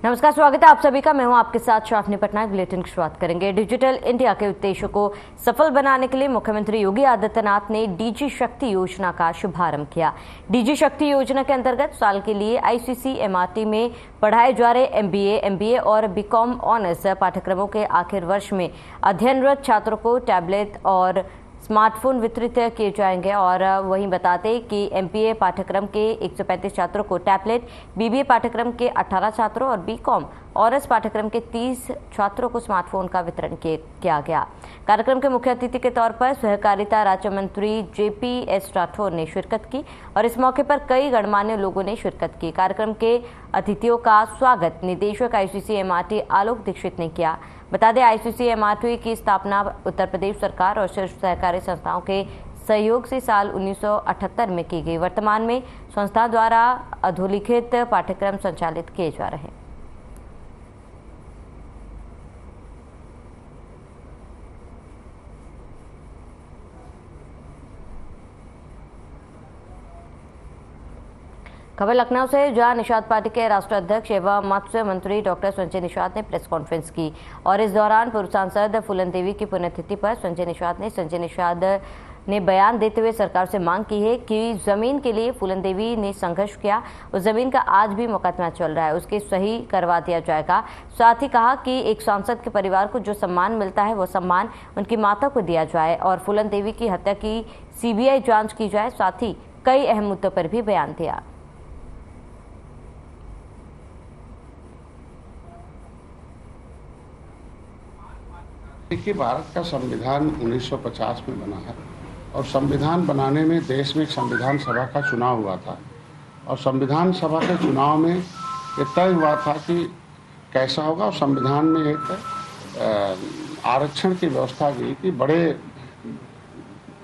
नमस्कार, स्वागत है आप सभी का। मैं हूं आपके साथ शाफनी पटनायक। बुलेटिन की शुरुआत करेंगे। डिजिटल इंडिया के उद्देश्य को सफल बनाने के लिए मुख्यमंत्री योगी आदित्यनाथ ने डीजी शक्ति योजना का शुभारंभ किया। डीजी शक्ति योजना के अंतर्गत साल के लिए ICC-MRT में पढ़ाए जा रहे MBA और BCom ऑनर्स पाठ्यक्रमों के आखिर वर्ष में अध्ययनरत छात्रों को टैबलेट और स्मार्टफोन वितरित किए जाएंगे। और वहीं बताते कि MBA पाठ्यक्रम के 135 छात्रों को टैबलेट, BBA पाठ्यक्रम के 18 छात्रों और BCom ऑनर्स पाठ्यक्रम के 30 छात्रों को स्मार्टफोन का वितरण किया गया। कार्यक्रम के मुख्य अतिथि के तौर पर सहकारिता राज्य मंत्री JPS राठौर ने शिरकत की और इस मौके पर कई गणमान्य लोगों ने शिरकत की। कार्यक्रम के अतिथियों का स्वागत निदेशक ICC-MRT आलोक दीक्षित ने किया। बता दें, ICC-MRT की स्थापना उत्तर प्रदेश सरकार और शीर्ष सहकारी संस्थाओं के सहयोग से साल 1978 में की गई। वर्तमान में संस्था द्वारा अधोलिखित पाठ्यक्रम संचालित किए जा रहे हैं। खबर लखनऊ से, जहां निषाद पार्टी के राष्ट्रीय अध्यक्ष एवं मत्स्य मंत्री डॉक्टर संजय निषाद ने प्रेस कॉन्फ्रेंस की और इस दौरान पूर्व सांसद फूलन देवी की पुण्यतिथि पर संजय निषाद ने बयान देते हुए सरकार से मांग की है कि जमीन के लिए फूलन देवी ने संघर्ष किया, उस जमीन का आज भी मुकदमा चल रहा है, उसके सही करवा दिया जाएगा। साथ ही कहा कि एक सांसद के परिवार को जो सम्मान मिलता है वो सम्मान उनकी माता को दिया जाए और फूलन देवी की हत्या की CBI जांच की जाए। साथ ही कई अहम मुद्दों पर भी बयान दिया। देखिए, भारत का संविधान 1950 में बना है और संविधान बनाने में देश में एक संविधान सभा का चुनाव हुआ था और संविधान सभा के चुनाव में ये तय हुआ था कि कैसा होगा। और संविधान में एक आरक्षण की व्यवस्था की कि बड़े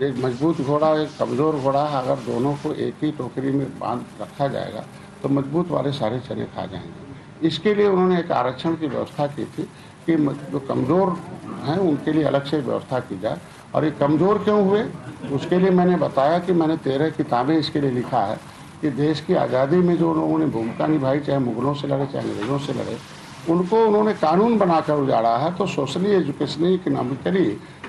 एक मजबूत घोड़ा एक कमज़ोर घोड़ा, अगर दोनों को एक ही टोकरी में बांध रखा जाएगा तो मजबूत वाले सारे चने खा जाएंगे। इसके लिए उन्होंने एक आरक्षण की व्यवस्था की थी कि जो कमज़ोर हैं उनके लिए अलग से व्यवस्था की जाए। और ये कमज़ोर क्यों हुए उसके लिए मैंने बताया कि मैंने 13 किताबें इसके लिए लिखा है कि देश की आज़ादी में जो लोगों ने भूमिका निभाई, चाहे मुगलों से लड़े चाहे अंग्रेज़ों से लड़े, उनको उन्होंने कानून बनाकर उजाड़ा है। तो सोशली एजुकेशनली इकोनॉमिकली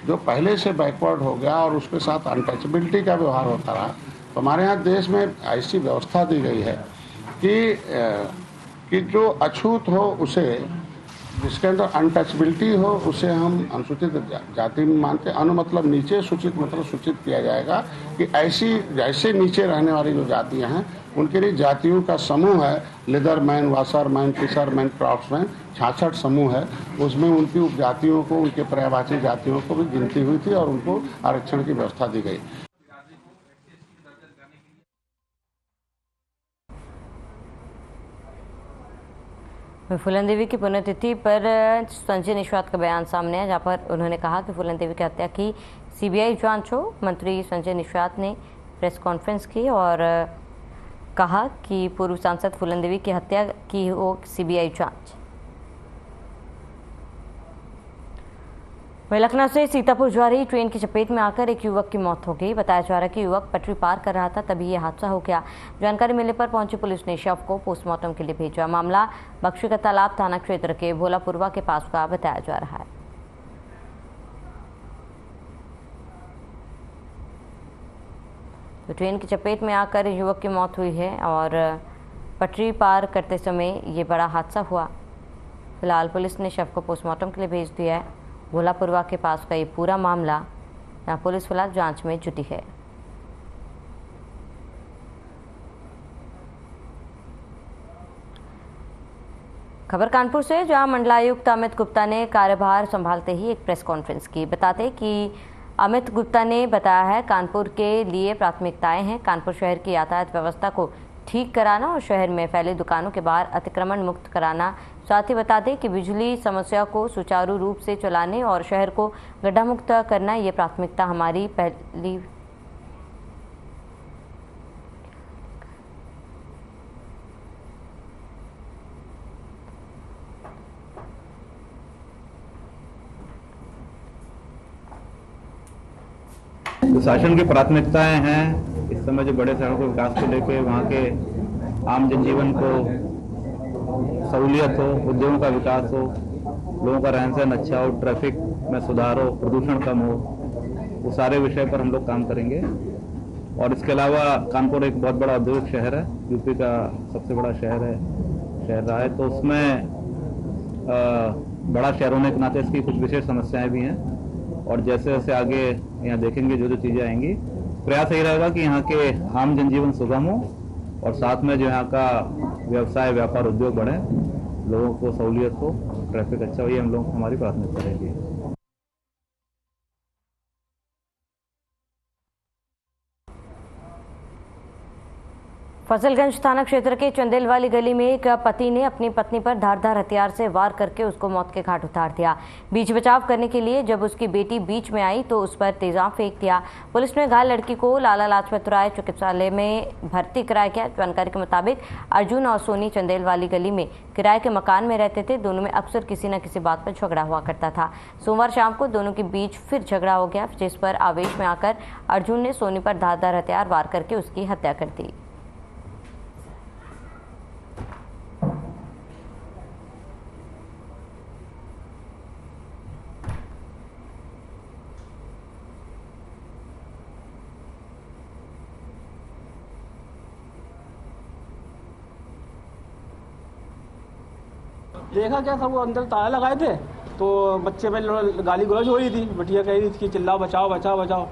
जो पहले से बैकवर्ड हो गया और उसके साथ अनटचेबिलिटी का व्यवहार होता रहा, तो हमारे यहाँ देश में ऐसी व्यवस्था दी गई है कि जो अछूत हो उसे, जिसके अंदर अनटचबिलिटी हो उसे हम अनुसूचित जाति में मानते हैं। अनु मतलब नीचे, सूचित मतलब सूचित किया जाएगा कि ऐसी जैसे नीचे रहने वाली जो जातियां हैं उनके लिए जातियों का समूह है। लेदरमैन, वाशरमैन, फिशरमैन, क्राफ्ट्समैन 66 समूह है। उसमें उनकी उपजातियों को, उनके पर्यायवाची जातियों को भी गिनती हुई थी और उनको आरक्षण की व्यवस्था दी गई। फूलन देवी की पुण्यतिथि पर संजय निषाद का बयान सामने है, जहां पर उन्होंने कहा कि फूलन देवी की हत्या की CBI जांच हो। मंत्री संजय निषाद ने प्रेस कॉन्फ्रेंस की और कहा कि पूर्व सांसद फूलन देवी की हत्या की हो CBI जांच। वहीं लखनऊ से सीतापुर जा रही ट्रेन की चपेट में आकर एक युवक की मौत हो गई। बताया जा रहा है कि युवक पटरी पार कर रहा था, तभी यह हादसा हो गया। जानकारी मिलने पर पहुंची पुलिस ने शव को पोस्टमार्टम के लिए भेजा। मामला बख्शी का तालाब थाना क्षेत्र के भोलापुरवा के पास का बताया जा रहा है। तो ट्रेन की चपेट में आकर युवक की मौत हुई है और पटरी पार करते समय ये बड़ा हादसा हुआ। फिलहाल पुलिस ने शव को पोस्टमार्टम के लिए भेज दिया है। भोलापुरवा के पास का ये पूरा मामला, यहाँ पुलिस फिलहाल जांच में जुटी है। खबर कानपुर से, जहां मंडलायुक्त अमित गुप्ता ने कार्यभार संभालते ही एक प्रेस कॉन्फ्रेंस की। बताते कि अमित गुप्ता ने बताया है कानपुर के लिए प्राथमिकताएं हैं। कानपुर शहर की यातायात व्यवस्था को ठीक कराना और शहर में फैले दुकानों के बाहर अतिक्रमण मुक्त कराना। साथ ही बता दें कि बिजली समस्या को सुचारू रूप से चलाने और शहर को गड्ढा मुक्त करना, ये प्राथमिकता हमारी पहली। तो शासन की प्राथमिकताएं हैं इस समय जो बड़े शहरों के विकास को लेकर वहाँ के आम जनजीवन को सहूलियत हो, उद्योगों का विकास हो, लोगों का रहन सहन अच्छा हो, ट्रैफिक में सुधार हो, प्रदूषण कम हो, वो सारे विषय पर हम लोग काम करेंगे। और इसके अलावा कानपुर एक बहुत बड़ा औद्योगिक शहर है, यूपी का सबसे बड़ा शहर रहा है, तो उसमें बड़ा शहर होने के नाते इसकी कुछ विशेष समस्याएं भी हैं। और जैसे जैसे आगे यहाँ देखेंगे जो चीज़ें आएंगी, प्रयास यही रहेगा कि यहाँ के आम जनजीवन सुगम हो और साथ में जो यहाँ का व्यवसाय, व्यापार, उद्योग बढ़े, लोगों को सहूलियत हो, ट्रैफिक अच्छा हो। ये हम लोग हमारी प्राथमिकता रहेगी। फजलगंज थाना क्षेत्र के चंदेल वाली गली में एक पति ने अपनी पत्नी पर धारदार हथियार से वार करके उसको मौत के घाट उतार दिया। बीच बचाव करने के लिए जब उसकी बेटी बीच में आई तो उस पर तेजाब फेंक दिया। पुलिस ने घायल लड़की को लाला लाजपत राय चिकित्सालय में भर्ती कराया गया। जानकारी के मुताबिक अर्जुन और सोनी चंदेल वाली गली में किराए के मकान में रहते थे। दोनों में अक्सर किसी न किसी बात पर झगड़ा हुआ करता था। सोमवार शाम को दोनों के बीच फिर झगड़ा हो गया, जिस पर आवेश में आकर अर्जुन ने सोनी पर धारदार हथियार वार करके उसकी हत्या कर दी। देखा क्या था, वो अंदर ताला लगाए थे तो बच्चे में गाली गलौज हो रही थी। बिटिया कह रही थी कि चिल्लाओ बचाओ बचाओ बचाओ,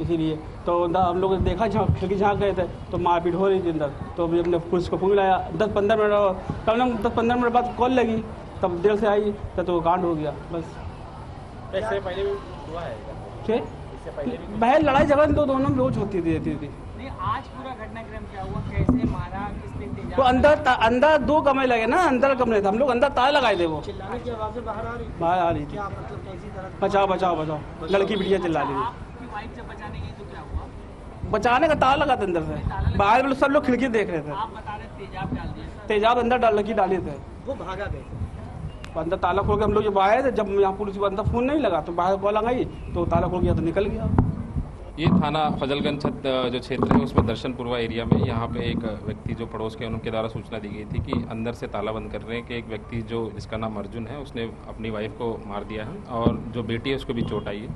इसीलिए तो अंदर हम लोग देखा, खिड़की झाँक गए थे तो मारपीट हो रही थी अंदर। तो अभी हमने पुलिस को फोन लाया, 10-15 मिनट कम से कम 10-15 मिनट बाद कॉल लगी, तब देर से आई तो कांड हो गया। बस इससे पहले भी हुआ है, बहन लड़ाई झगड़ा तो दोनों में रोज होती थी। आज पूरा घटनाक्रम क्या हुआ, कैसे मारा, किसने तेजाब? तो अंदर 2 कमरे लगे ना, अंदर कमरे थे, हम लोग अंदर ताला लगाए थे। वो चिल्लाने की आवाज़ें बाहर आ रही थी। थी, क्या मतलब कैसी तरह? बचाओ बचाओ बचाओ, लड़की बिटिया चिल्ला रही थी। आपकी वाइफ जब बचाने गई तो क्या हुआ? बचाने का ताला लगा था अंदर से, बाहर सब लोग खिड़की देख रहे थे। आप बता रहे तेजाब डाल दिया, तेजाब अंदर लड़की डाली थे, वो भागा गए। अंदर ताला खोल के हम लोग जब आए थे, जब यहाँ पुलिस को अंदर फोन नहीं लगा तो बाहर कॉल लगाई तो ताला खोल गया तो निकल गया। ये थाना फजलगंज जो क्षेत्र है उसमें दर्शनपुरवा एरिया में यहाँ पे एक व्यक्ति जो पड़ोस के उनके द्वारा सूचना दी गई थी कि अंदर से ताला बंद कर रहे हैं कि एक व्यक्ति जो जिसका नाम अर्जुन है उसने अपनी वाइफ को मार दिया है और जो बेटी है उसको भी चोट आई है।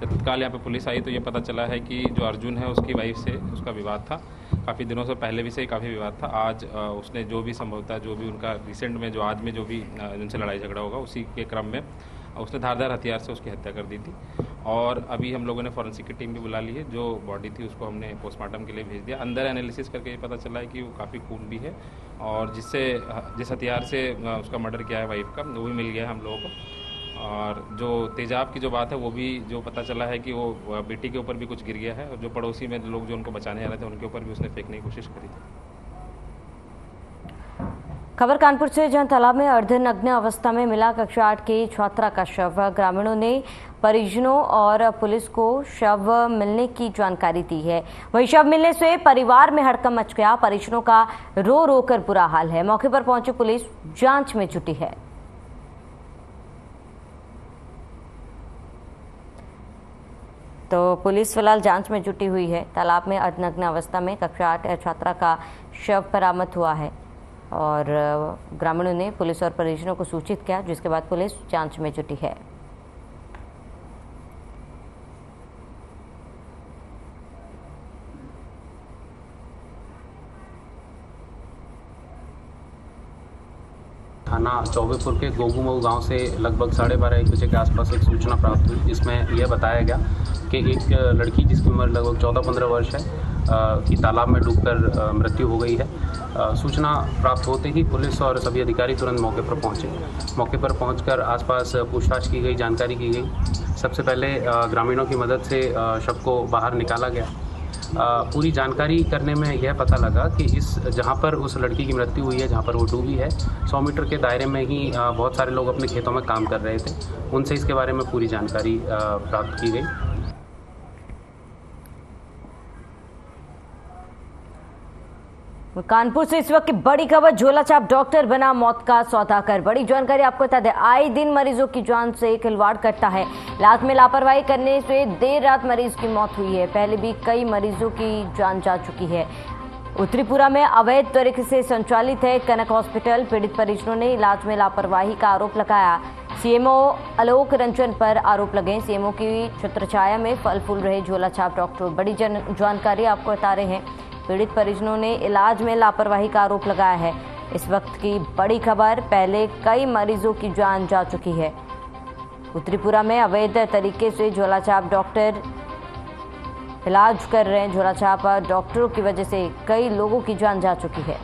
जब तत्काल यहाँ पे पुलिस आई तो ये पता चला है कि जो अर्जुन है उसकी वाइफ से उसका विवाद था, काफ़ी दिनों से पहले भी से काफ़ी विवाद था। आज उसने जो भी संभवतः जो भी उनका रिसेंट में जो आज में जो भी जिनसे लड़ाई झगड़ा होगा उसी के क्रम में उसने धारदार हथियार से उसकी हत्या कर दी थी। और अभी हम लोगों ने फॉरेंसिक की टीम भी बुला ली है, जो बॉडी थी उसको हमने पोस्टमार्टम के लिए भेज दिया। अंदर एनालिसिस करके ये पता चला है कि वो काफ़ी खून भी है और जिस हथियार से उसका मर्डर किया है वाइफ का, वो भी मिल गया है हम लोगों को। और जो तेजाब की जो बात है वो भी जो पता चला है कि वो बेटी के ऊपर भी कुछ गिर गया है और जो पड़ोसी में लोग जो उनको बचाने आ रहे थे उनके ऊपर भी उसने फेंकने की कोशिश करी थी। खबर कानपुर से, जहां तालाब में अर्धनग्न अवस्था में मिला कक्षा 8 की छात्रा का शव। ग्रामीणों ने परिजनों और पुलिस को शव मिलने की जानकारी दी है। वहीं शव मिलने से परिवार में हड़कंप मच गया। परिजनों का रो रो कर बुरा हाल है। मौके पर पहुंची पुलिस जांच में जुटी है। तो पुलिस फिलहाल जांच में जुटी हुई है। तालाब में अर्धनग्न अवस्था में कक्षा 8 छात्रा का शव बरामद हुआ है और ग्रामीणों ने पुलिस और परिजनों को सूचित किया, जिसके बाद पुलिस जांच में जुटी है। थाना चौबेपुर के गोगूमऊ गांव से लगभग 12:30-1 बजे के आसपास एक सूचना प्राप्त हुई, जिसमें यह बताया गया कि एक लड़की जिसकी उम्र लगभग 14-15 वर्ष है की तालाब में डूबकर मृत्यु हो गई है। सूचना प्राप्त होते ही पुलिस और सभी अधिकारी तुरंत मौके पर पहुंचे। मौके पर पहुंचकर आसपास पूछताछ की गई, जानकारी की गई। सबसे पहले ग्रामीणों की मदद से शव को बाहर निकाला गया। पूरी जानकारी करने में यह पता लगा कि इस जहां पर उस लड़की की मृत्यु हुई है, जहां पर वो डूबी है, 100 मीटर के दायरे में ही बहुत सारे लोग अपने खेतों में काम कर रहे थे। उनसे इसके बारे में पूरी जानकारी प्राप्त की गई। कानपुर से इस वक्त की बड़ी खबर, झोलाछाप डॉक्टर बना मौत का सौदा कर। बड़ी जानकारी आपको बता दें, आए दिन मरीजों की जान से खिलवाड़ करता है। इलाज में लापरवाही करने से देर रात मरीज की मौत हुई है। पहले भी कई मरीजों की जान जा चुकी है। उत्तरीपुरा में अवैध तरीके से संचालित है कनक हॉस्पिटल। पीड़ित परिजनों ने इलाज में लापरवाही का आरोप लगाया। सीएमओ आलोक रंजन पर आरोप लगे। सीएमओ की छत्रछाया में फल फूल रहे झोला छाप डॉक्टर। बड़ी जानकारी आपको बता रहे हैं। पीड़ित परिजनों ने इलाज में लापरवाही का आरोप लगाया है। इस वक्त की बड़ी खबर, पहले कई मरीजों की जान जा चुकी है। उत्तरीपुरा में अवैध तरीके से झोला छाप डॉक्टर इलाज कर रहे हैं। झोला छाप डॉक्टरों की वजह से कई लोगों की जान जा चुकी है।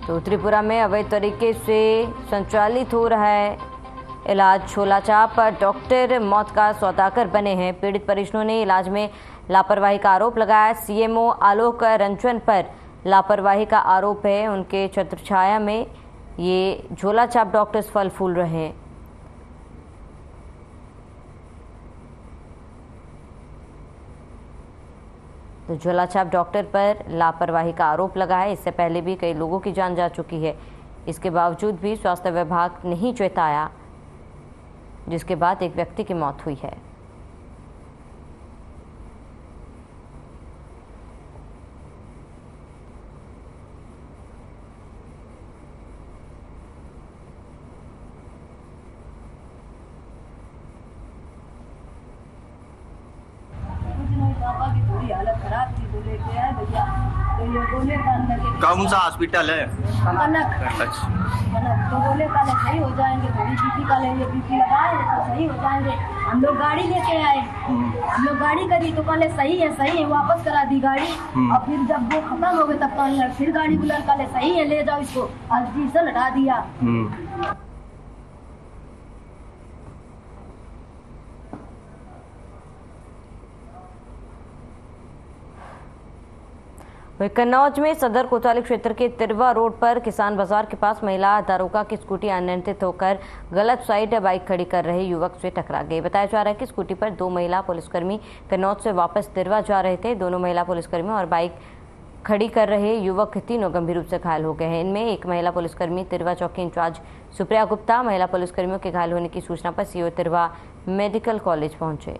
तो उत्तरीपुरा में अवैध तरीके से संचालित हो रहा है इलाज। झोला छाप डॉक्टर मौत का सौदागर बने हैं। पीड़ित परिजनों ने इलाज में लापरवाही का आरोप लगाया। सीएमओ आलोक रंजन पर लापरवाही का आरोप है। उनके छत्रछाया में ये झोला छाप डॉक्टर्स फल फूल रहे हैं। तो झोला छाप डॉक्टर पर लापरवाही का आरोप लगा है। इससे पहले भी कई लोगों की जान जा चुकी है। इसके बावजूद भी स्वास्थ्य विभाग नहीं चेताया, जिसके बाद एक व्यक्ति की मौत हुई है। पापा की थोड़ी हालत खराब थी तो लेके आए भैया। तो ये बोले कौन सा हॉस्पिटल है? कनक। तो बोले कल सही हो जाएंगे, थोड़ी बीपी का लेंगे, बीपी लगाएंगे तो सही हो जाएंगे। हम लोग गाड़ी लेके आए, हम लोग गाड़ी करी तो कल सही है, वापस करा दी गाड़ी। और फिर जब वो खत्म हो गए तब कल फिर गाड़ी बुला, कल सही है ले जाओ इसको, आज डीजल हटा दिया। कन्नौज में सदर कोतवाली क्षेत्र के तिरवा रोड पर किसान बाजार के पास महिला दारोगा की स्कूटी अनियंत्रित होकर गलत साइड बाइक खड़ी कर रहे युवक से टकरा गई। बताया जा रहा है कि स्कूटी पर दो महिला पुलिसकर्मी कन्नौज से वापस तिरवा जा रहे थे। दोनों महिला पुलिसकर्मी और बाइक खड़ी कर रहे युवक तीनों गंभीर रूप से घायल हो गए हैं। इनमें एक महिला पुलिसकर्मी तिरवा चौकी इंचार्ज सुप्रिया गुप्ता। महिला पुलिसकर्मियों के घायल होने की सूचना पर सीओ तिरवा मेडिकल कॉलेज पहुंचे।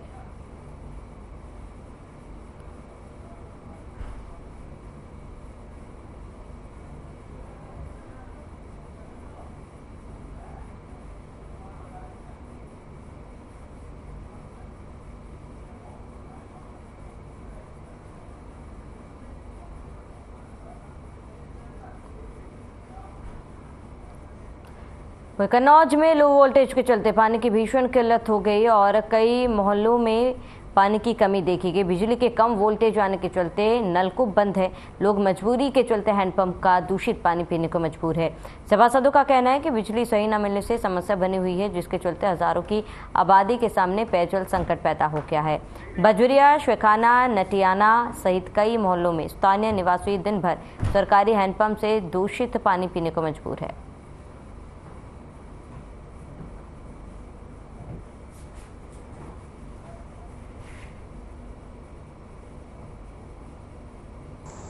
कन्नौज में लो वोल्टेज के चलते पानी की भीषण किल्लत हो गई और कई मोहल्लों में पानी की कमी देखी गई। बिजली के कम वोल्टेज आने के चलते नलकूप बंद है। लोग मजबूरी के चलते हैंडपंप का दूषित पानी पीने को मजबूर है। सभासदों का कहना है कि बिजली सही न मिलने से समस्या बनी हुई है, जिसके चलते हजारों की आबादी के सामने पेयजल संकट पैदा हो गया है। बजुरिया, शेखाना, नटियाना सहित कई मोहल्लों में स्थानीय निवासी दिन भर सरकारी हैंडपंप से दूषित पानी पीने को मजबूर है।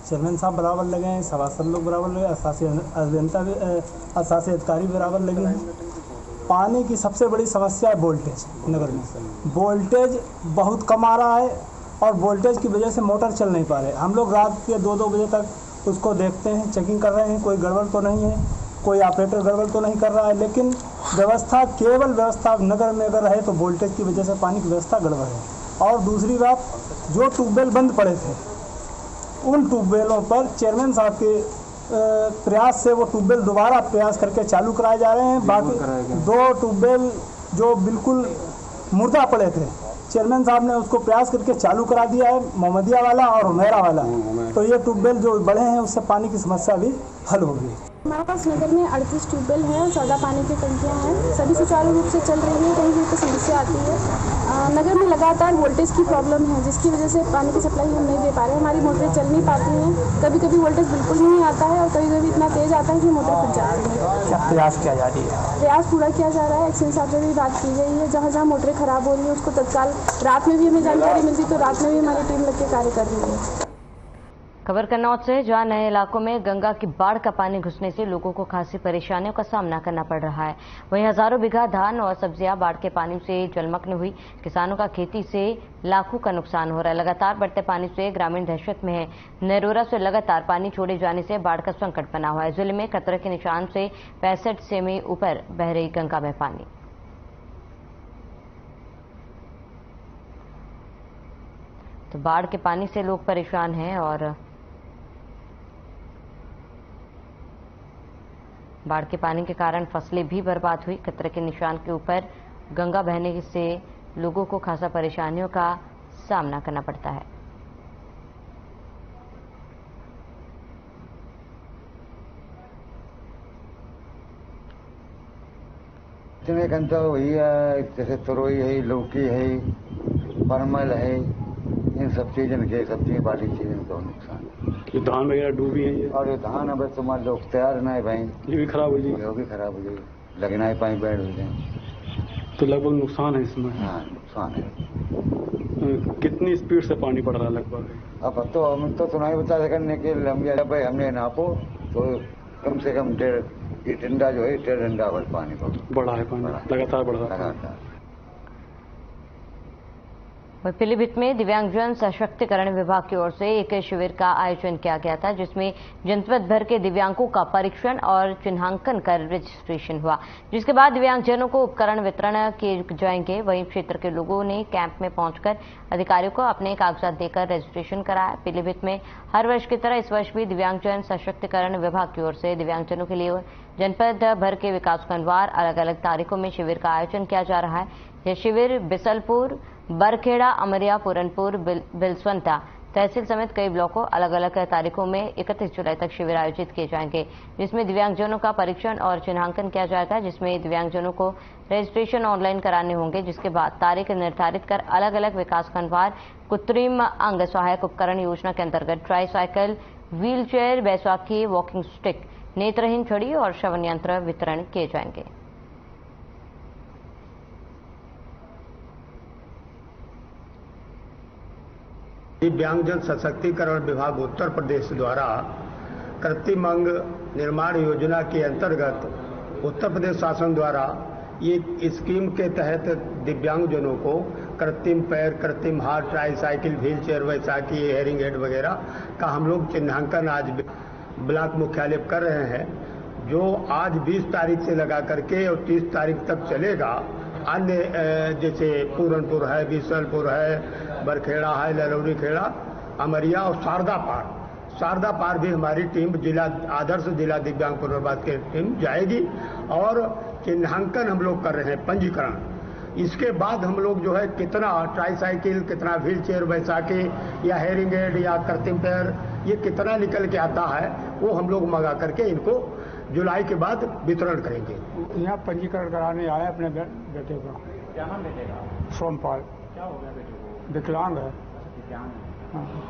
चेयरमैन साहब बराबर लगे हैं, सभासद लोग बराबर लगे, अशासी अधिकारी बराबर लगे हैं। पानी की सबसे बड़ी समस्या है वोल्टेज। नगर में वोल्टेज बहुत कम आ रहा है और वोल्टेज की वजह से मोटर चल नहीं पा रहे। हम लोग रात के 2-2 बजे तक उसको देखते हैं, चेकिंग कर रहे हैं, कोई गड़बड़ तो नहीं है, कोई ऑपरेटर गड़बड़ तो नहीं कर रहा है। लेकिन केवल व्यवस्था नगर में अगर है तो वोल्टेज की वजह से पानी की व्यवस्था गड़बड़ है। और दूसरी बात, जो ट्यूबवेल बंद पड़े थे उन ट्यूबवेलों पर चेयरमैन साहब के प्रयास से वो ट्यूबवेल दोबारा प्रयास करके चालू कराए जा रहे हैं। बाकी 2 ट्यूबवेल जो बिल्कुल मुर्दा पड़े थे, चेयरमैन साहब ने उसको प्रयास करके चालू करा दिया है, मोहम्मदिया वाला और हुमैरा वाला। तो ये ट्यूबवेल जो बढ़े हैं उससे पानी की समस्या भी हल होगी। हमारे पास नगर में 38 ट्यूबवेल हैं और 14 पानी की टंकियां हैं। सभी सुचारू रूप से चल रही है, कहीं कहीं तो समस्या आती है। नगर में लगातार वोल्टेज की प्रॉब्लम है, जिसकी वजह से पानी की सप्लाई हम नहीं दे पा रहे हैं। हमारी मोटरें चल नहीं पाती हैं। कभी कभी वोल्टेज बिल्कुल नहीं आता है और कभी कभी इतना तेज आता है कि मोटर फट जाती है। क्या प्रयास किया जा रही है? प्रयास पूरा किया जा रहा है। एक्शन साहब से भी बात की गई है। जहाँ जहाँ मोटरें खराब हो रही है उसको तत्काल, रात में भी हमें जानकारी मिलती तो रात में भी हमारी टीम लग के कार्य कर रही है। खबर कन्नौज से, जहां नए इलाकों में गंगा की बाढ़ का पानी घुसने से लोगों को खासी परेशानियों का सामना करना पड़ रहा है। वहीं हजारों बीघा धान और सब्जियां बाढ़ के पानी से जलमग्न हुई। किसानों का खेती से लाखों का नुकसान हो रहा है। लगातार बढ़ते पानी से ग्रामीण दहशत में है। नरोरा से लगातार पानी छोड़े जाने से बाढ़ का संकट बना हुआ है। जिले में खतरे के निशान से 65 सेमी ऊपर बह रही गंगा में पानी। तो बाढ़ के पानी से लोग परेशान हैं और बाढ़ के पानी के कारण फसलें भी बर्बाद हुई। खतरे के निशान के ऊपर गंगा बहने से लोगों को खासा परेशानियों का सामना करना पड़ता है। इतने घंटा वही है, जैसे तरोई है, लौकी है, परमल है, इन सब चीजों के सब्जी वाली चीजें तो नुकसान। ये धान वगैरह डूबी है ये, और ये धान अब तो मान लो तैयार ना है भाई, ये भी खराब हो जाएगी, ये भी खराब हो जाएगी, लगना ही पानी बैठ हो जाए तो लगभग नुकसान है इसमें। हाँ नुकसान है। कितनी स्पीड से पानी पड़ रहा है लगभग? अब तो हम तो नहीं बता सकने के लंबी भाई हमने नापो तो कम से कम 1.5 डंडा जो है 1.5 डंडा भर पानी बढ़ा है, पानी लगातार बढ़ रहा है। वहीं पीलीभीत में दिव्यांगजन सशक्तिकरण विभाग की ओर से एक शिविर का आयोजन किया गया था, जिसमें जनपद भर के दिव्यांगों का परीक्षण और चिन्हांकन कर रजिस्ट्रेशन हुआ, जिसके बाद दिव्यांगजनों को उपकरण वितरण किए जाएंगे। वहीं क्षेत्र के लोगों ने कैंप में पहुंचकर अधिकारियों को अपने कागजात देकर रजिस्ट्रेशन कराया। पीलीभीत में हर वर्ष की तरह इस वर्ष भी दिव्यांगजन सशक्तिकरण विभाग की ओर से दिव्यांगजनों के लिए जनपद भर के विकासखंडवार अलग अलग तारीखों में शिविर का आयोजन किया जा रहा है। यह शिविर बिसलपुर, बरखेड़ा, अमरिया, पूरनपुर, बिलसवंता तहसील समेत कई ब्लॉकों अलग अलग तारीखों में 31 जुलाई तक शिविर आयोजित किए जाएंगे, जिसमें दिव्यांगजनों का परीक्षण और चिन्हांकन किया जाएगा, जिसमें दिव्यांगजनों को रजिस्ट्रेशन ऑनलाइन कराने होंगे, जिसके बाद तारीख निर्धारित कर अलग अलग विकासखंडवार कृत्रिम अंग सहायक उपकरण योजना के अंतर्गत tricycle, wheel chair, Baisakhi, walking stick, नेत्रहीन छड़ी और श्रवण यंत्र वितरण किए जाएंगे। दिव्यांगजन सशक्तिकरण विभाग उत्तर प्रदेश द्वारा कृत्रिम अंग निर्माण योजना के अंतर्गत उत्तर प्रदेश शासन द्वारा ये स्कीम के तहत दिव्यांगजनों को कृत्रिम पैर, कृत्रिम हाथ, tricycle, wheel chair, Vaisakhi, hearing aid वगैरह का हम लोग चिन्हांकन आज ब्लॉक मुख्यालय कर रहे हैं, जो आज 20 तारीख से लगा करके और 30 तारीख तक चलेगा। अन्य जैसे पूरनपुर है, बिसलपुर है, बरखेड़ा है, ललौरी खेड़ा, अमरिया और शारदा पार भी हमारी टीम जिला आदर्श जिला दिव्यांग पुनर्वास की टीम जाएगी और चिन्हांकन हम लोग कर रहे हैं, पंजीकरण। इसके बाद हम लोग जो है कितना ट्राईसाइकिल, कितना व्हील चेयर, बैसाखी या हेयरिंग एड या कृत्रिम पैर, ये कितना निकल के आता है वो हम लोग मंगा करके इनको जुलाई के बाद वितरण करेंगे। यहाँ पंजीकरण कराने आए अपने बेटे का। क्या नाम बेटे का? सोमपाल। क्या हो गया बेटे को? विकलांग है।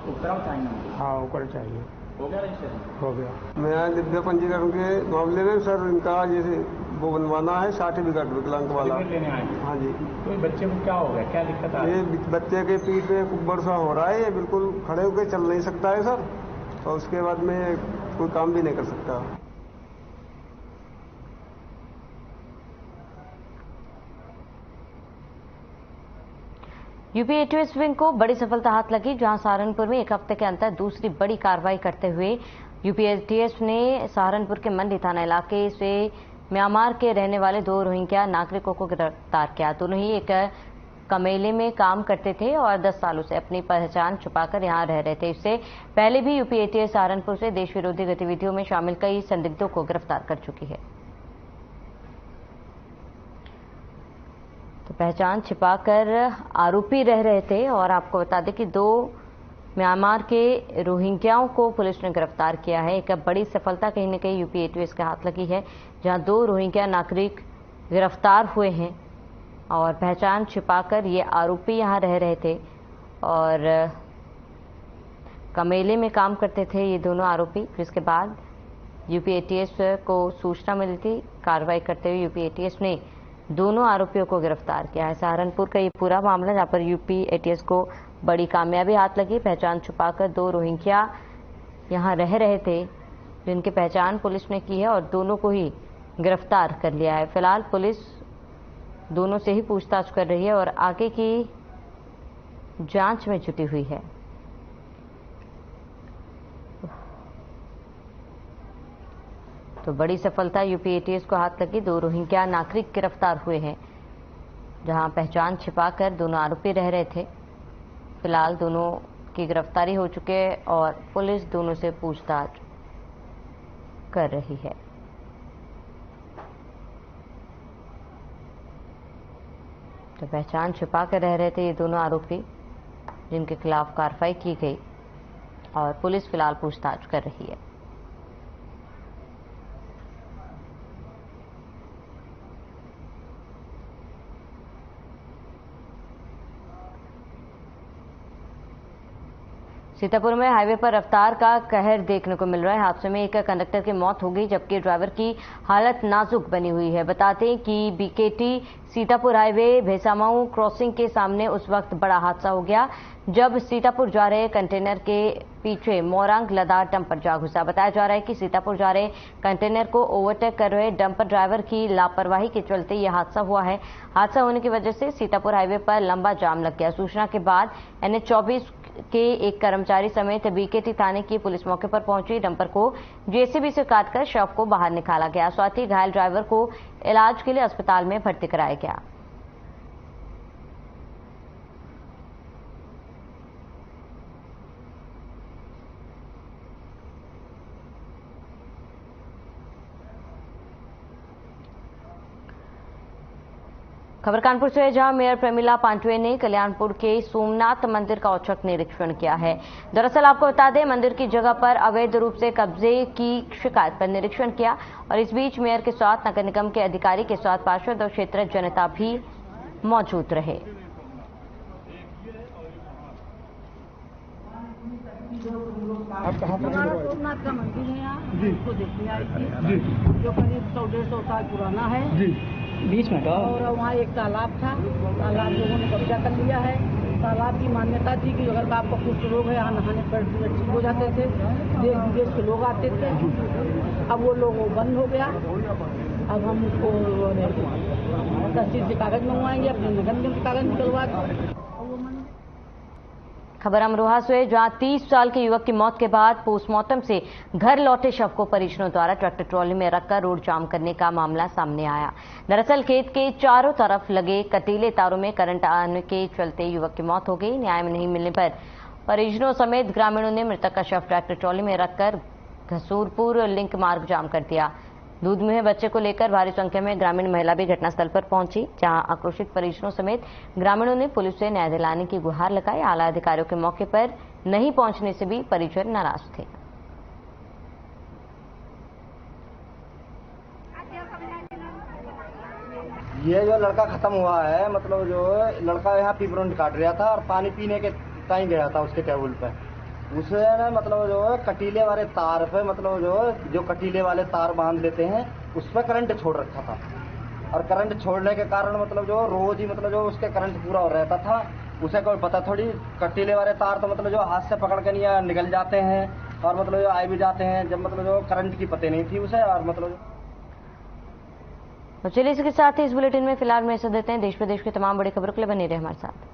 उपकरण चाहिए? हाँ उपकरण चाहिए। हो गया रजिस्ट्रेशन? हो गया। मैं दिव्य पंजीकरण के मामले में सर इनका जैसे वो बनवाना है सर्टिफिकेट विकलांग वाला। लेने आए? हाँ जी। तो बच्चे को क्या हो गया, क्या दिक्कत आ रही है? ये बच्चे के पीठ में कुब्बर सा हो रहा है, ये बिल्कुल खड़े होकर चल नहीं सकता है सर, और उसके बाद में कोई काम भी नहीं कर सकता। यूपी एटीएस विंग को बड़ी सफलता हाथ लगी, जहां सहारनपुर में एक हफ्ते के अंदर दूसरी बड़ी कार्रवाई करते हुए यूपी एटीएस ने सहारनपुर के मंडी थाना इलाके से म्यांमार के रहने वाले 2 रोहिंग्या नागरिकों को गिरफ्तार किया। दोनों ही एक कमेले में काम करते थे और 10 सालों से अपनी पहचान छुपाकर यहां रह रहे थे। इससे पहले भी यूपी एटीएस सहारनपुर से देश विरोधी गतिविधियों में शामिल कई संदिग्धों को गिरफ्तार कर चुकी है। तो पहचान छिपाकर आरोपी रह रहे थे और आपको बता दें कि 2 म्यांमार के रोहिंग्याओं को पुलिस ने गिरफ्तार किया है। एक बड़ी सफलता कहीं न कहीं यूपी एटीएस के हाथ लगी है, जहां 2 रोहिंग्या नागरिक गिरफ्तार हुए हैं और पहचान छिपाकर ये आरोपी यहां रह रहे थे और कमेले में काम करते थे ये दोनों आरोपी। जिसके बाद यूपी एटीएस को सूचना मिली थी, कार्रवाई करते हुए यूपी एटीएस ने दोनों आरोपियों को गिरफ्तार किया है। सहारनपुर का ये पूरा मामला जहां पर यूपी एटीएस को बड़ी कामयाबी हाथ लगी। पहचान छुपाकर 2 रोहिंग्या यहाँ रह रहे थे, जिनकी पहचान पुलिस ने की है और दोनों को ही गिरफ्तार कर लिया है। फिलहाल पुलिस दोनों से ही पूछताछ कर रही है और आगे की जांच में जुटी हुई है। तो बड़ी सफलता यूपी एटीएस को हाथ लगी। 2 रोहिंग्या नागरिक गिरफ्तार हुए हैं, जहां पहचान छिपाकर दोनों आरोपी रह रहे थे। फिलहाल दोनों की गिरफ्तारी हो चुकी है और पुलिस दोनों से पूछताछ कर रही है। तो पहचान छिपा कर रह रहे थे ये दोनों आरोपी, जिनके खिलाफ कार्रवाई की गई और पुलिस फिलहाल पूछताछ कर रही है। सीतापुर में हाईवे पर रफ्तार का कहर देखने को मिल रहा है। हादसे में एक कंडक्टर की मौत हो गई, जबकि ड्राइवर की हालत नाजुक बनी हुई है। बताते हैं कि बीकेटी सीतापुर हाईवे भैसामाऊ क्रॉसिंग के सामने उस वक्त बड़ा हादसा हो गया जब सीतापुर जा रहे कंटेनर के पीछे मोरंग लदा डंपर जा घुसा। बताया जा रहा है कि सीतापुर जा रहे कंटेनर को ओवरटेक कर रहे डंपर ड्राइवर की लापरवाही के चलते यह हादसा हुआ है। हादसा होने की वजह से सीतापुर हाईवे पर लंबा जाम लग गया। सूचना के बाद NH-24 के एक कर्मचारी समेत बीकेटी थाने की पुलिस मौके पर पहुंची। डंपर को जेसीबी से काटकर शव को बाहर निकाला गया। साथ ही घायल ड्राइवर को इलाज के लिए अस्पताल में भर्ती कराया गया। खबर कानपुर से है, जहां मेयर प्रमिला पांडवे ने कल्याणपुर के सोमनाथ मंदिर का औचक निरीक्षण किया है। दरअसल आपको बता दें, मंदिर की जगह पर अवैध रूप से कब्जे की शिकायत पर निरीक्षण किया और इस बीच मेयर के साथ नगर निगम के अधिकारी के साथ पार्षद और क्षेत्रीय जनता भी मौजूद रहे। हमारा सोमनाथ का मंदिर है यहाँ, उसको देखने आई थी, जो करीब 100-150 साल पुराना है। बीच में और वहाँ एक तालाब था, तालाब लोगों ने कब्जा कर लिया है। तालाब की मान्यता थी कि अगर आपको कुछ रोग है यहाँ नहाने पर ठीक हो जाते थे, देश विदेश के लोग आते थे। अब वो लोग बंद हो गया। अब हम उसको तहसील से कागज मंगवाएंगे, अपने नगर निगम से कागज निकलवा। खबर अमरोहा से, जहां 30 साल के युवक की मौत के बाद पोस्टमार्टम से घर लौटे शव को परिजनों द्वारा ट्रैक्टर ट्रॉली में रखकर रोड जाम करने का मामला सामने आया। दरअसल खेत के चारों तरफ लगे कटीले तारों में करंट आने के चलते युवक की मौत हो गई। न्याय नहीं मिलने पर परिजनों समेत ग्रामीणों ने मृतक का शव ट्रैक्टर ट्रॉली में रखकर घसूरपुर लिंक मार्ग जाम कर दिया। दूध मुहे बच्चे को लेकर भारी संख्या में ग्रामीण महिला भी घटनास्थल पर पहुंची, जहां आक्रोशित परिजनों समेत ग्रामीणों ने पुलिस से न्याय दिलाने की गुहार लगाई। आला अधिकारियों के मौके पर नहीं पहुंचने से भी परिजन नाराज थे। ये जो लड़का खत्म हुआ है, मतलब जो लड़का यहाँ पीपरों काट रहा था और पानी पीने के टाइम गया था उसके टेबल पे। उसे ना मतलब जो कटीले वाले तार पे, मतलब जो कटीले वाले तार बांध लेते हैं उस पर करंट छोड़ रखा था और करंट छोड़ने के कारण मतलब जो रोज ही मतलब जो उसके करंट पूरा हो रहता था। उसे कोई पता थोड़ी, कटीले वाले तार तो मतलब जो हाथ से पकड़ के नहीं निकल जाते हैं और मतलब जो आए भी जाते हैं, जब मतलब जो करंट की पता नहीं थी उसे। और मतलब चलिए इसके साथ ही इस बुलेटिन में फिलहाल में ऐसा देते हैं। देश प्रदेश की तमाम बड़ी खबरों के लिए बने रहे हमारे साथ।